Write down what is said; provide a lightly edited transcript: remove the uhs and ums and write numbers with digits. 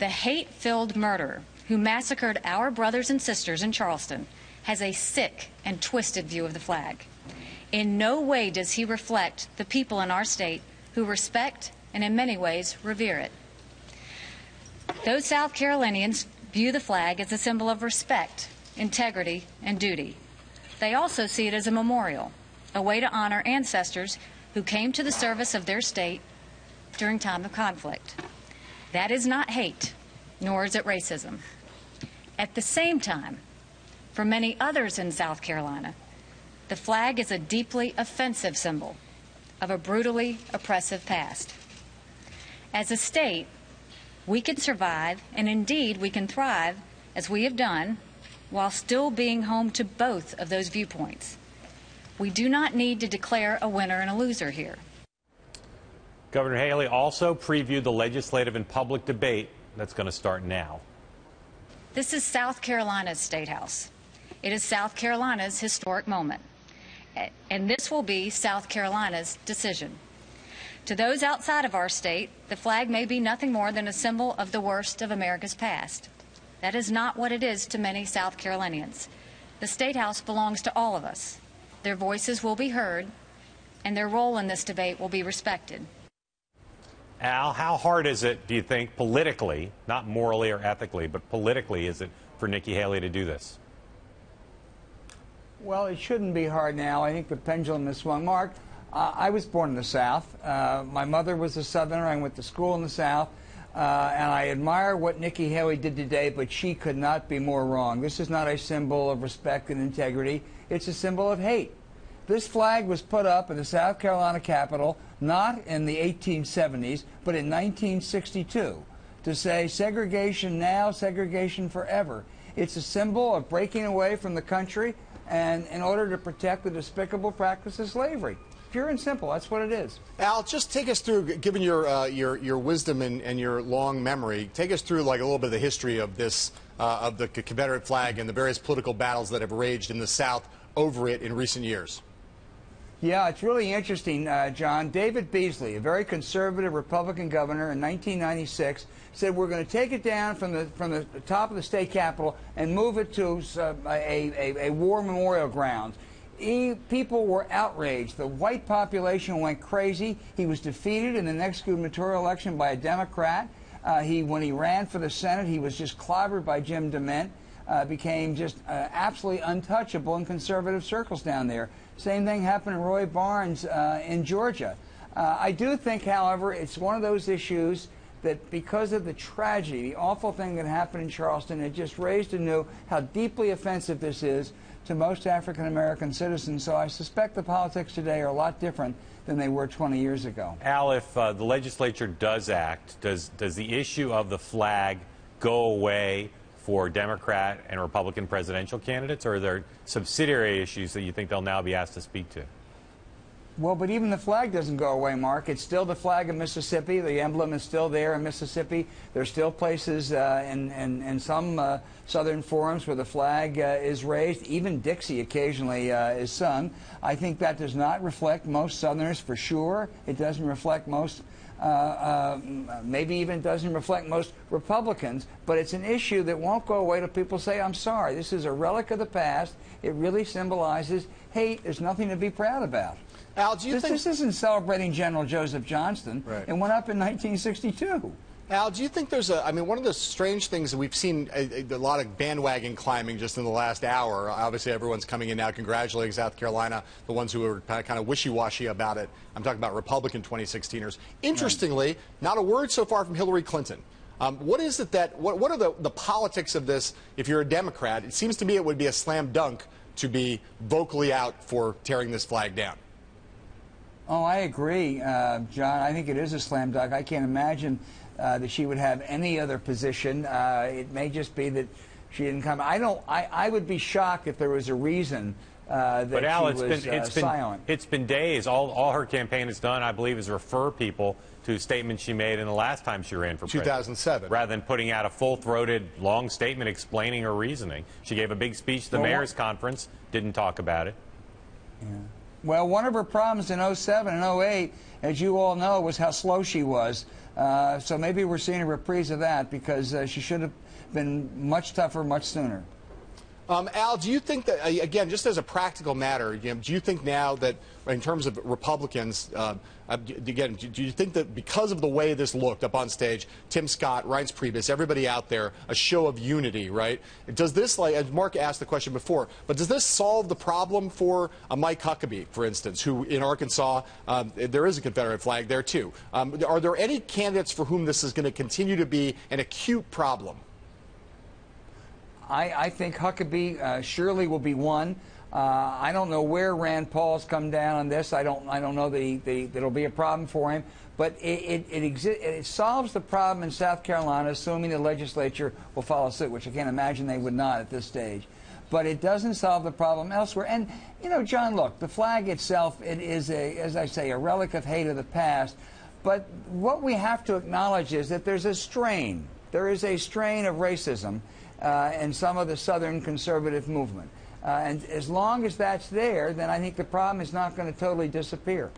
The hate-filled murderer who massacred our brothers and sisters in Charleston has a sick and twisted view of the flag. In no way does he reflect the people in our state who respect and in many ways revere it. Those South Carolinians view the flag as a symbol of respect, integrity, and duty. They also see it as a memorial, a way to honor ancestors who came to the service of their state during time of conflict. That is not hate, nor is it racism. At the same time, for many others in South Carolina, the flag is a deeply offensive symbol of a brutally oppressive past. As a state, we can survive, and indeed we can thrive, as we have done, while still being home to both of those viewpoints. We do not need to declare a winner and a loser here. Governor Haley also previewed the legislative and public debate that's going to start now. This is South Carolina's State House. It is South Carolina's historic moment. And this will be South Carolina's decision. To those outside of our state, the flag may be nothing more than a symbol of the worst of America's past. That is not what it is to many South Carolinians. The State House belongs to all of us. Their voices will be heard, and their role in this debate will be respected. Al, how hard is it, do you think, politically, not morally or ethically, but politically, is it for Nikki Haley to do this? Well, it shouldn't be hard now. I think the pendulum has swung. Mark, I was born in the South. My mother was a Southerner. I went to school in the South. And I admire what Nikki Haley did today, but she could not be more wrong. This is not a symbol of respect and integrity. It's a symbol of hate. This flag was put up in the South Carolina Capitol not in the 1870s, but in 1962 to say segregation now, segregation forever. It's a symbol of breaking away from the country and in order to protect the despicable practice of slavery. Pure and simple, that's what it is. Al, just take us through, given your wisdom and your long memory, take us through like a little bit of the history of this, of the Confederate flag and the various political battles that have raged in the South over it in recent years. Yeah, it's really interesting, John. David Beasley, a very conservative Republican governor in 1996, said we're going to take it down from the top of the state capitol and move it to a war memorial ground. People were outraged. The white population went crazy. He was defeated in the next gubernatorial election by a Democrat. When he ran for the Senate, he was just clobbered by Jim DeMint. Became just absolutely untouchable in conservative circles down there. Same thing happened to Roy Barnes in Georgia. I do think, however, it's one of those issues that because of the tragedy, the awful thing that happened in Charleston, it just raised anew how deeply offensive this is to most African-American citizens. So I suspect the politics today are a lot different than they were 20 years ago. Al, if the legislature does act, does the issue of the flag go away for Democrat and Republican presidential candidates, or are there subsidiary issues that you think they'll now be asked to speak to? Well, but even the flag doesn't go away, Mark. It's still the flag of Mississippi. The emblem is still there in Mississippi. There's still places in some southern forums where the flag is raised. Even Dixie occasionally is sung. I think that does not reflect most Southerners for sure. It doesn't reflect most maybe even doesn't reflect most Republicans, but it's an issue that won't go away till people say, I'm sorry, this is a relic of the past. It really symbolizes hate. There's nothing to be proud about. Al, do you think this isn't celebrating General Joseph Johnston? Right. It went up in 1962. Al, do you think there's a, I mean, one of the strange things that we've seen a lot of bandwagon climbing just in the last hour. Obviously, everyone's coming in now congratulating South Carolina, the ones who are kind of wishy-washy about it. I'm talking about Republican 2016ers. Interestingly, not a word so far from Hillary Clinton. What is it that, what are the politics of this if you're a Democrat? It seems to me it would be a slam dunk to be vocally out for tearing this flag down. Oh, I agree, John. I think it is a slam dunk. I can't imagine that she would have any other position. It may just be that she didn't come. I would be shocked if there was a reason that but Al, she was silent. It's been days. All her campaign has done, I believe, is refer people to statements she made in the last time she ran for president. 2007. Rather than putting out a full-throated, long statement explaining her reasoning. She gave a big speech at the mayor's conference, didn't talk about it. Yeah. Well, one of her problems in 07 and 08, as you all know, was how slow she was. So maybe we're seeing a reprise of that, because she should have been much tougher much sooner. Al, do you think that, again, just as a practical matter, do you think now that in terms of Republicans, again, do you think that because of the way this looked up on stage, Tim Scott, Reince Priebus, everybody out there, a show of unity, right? Does this, like, as Mark asked the question before, but does this solve the problem for Mike Huckabee, for instance, who in Arkansas, there is a Confederate flag there too? Are there any candidates for whom this is going to continue to be an acute problem? I think Huckabee surely will be one. I don't know where Rand Paul's come down on this. I don't know that it'll be a problem for him. But it solves the problem in South Carolina, assuming the legislature will follow suit, which I can't imagine they would not at this stage. But it doesn't solve the problem elsewhere. And, you know, John, look, the flag itself, it is, as I say, a relic of hate of the past. But what we have to acknowledge is that there's a strain. There is a strain of racism in some of the Southern conservative movement. And as long as that's there, then I think the problem is not going to totally disappear.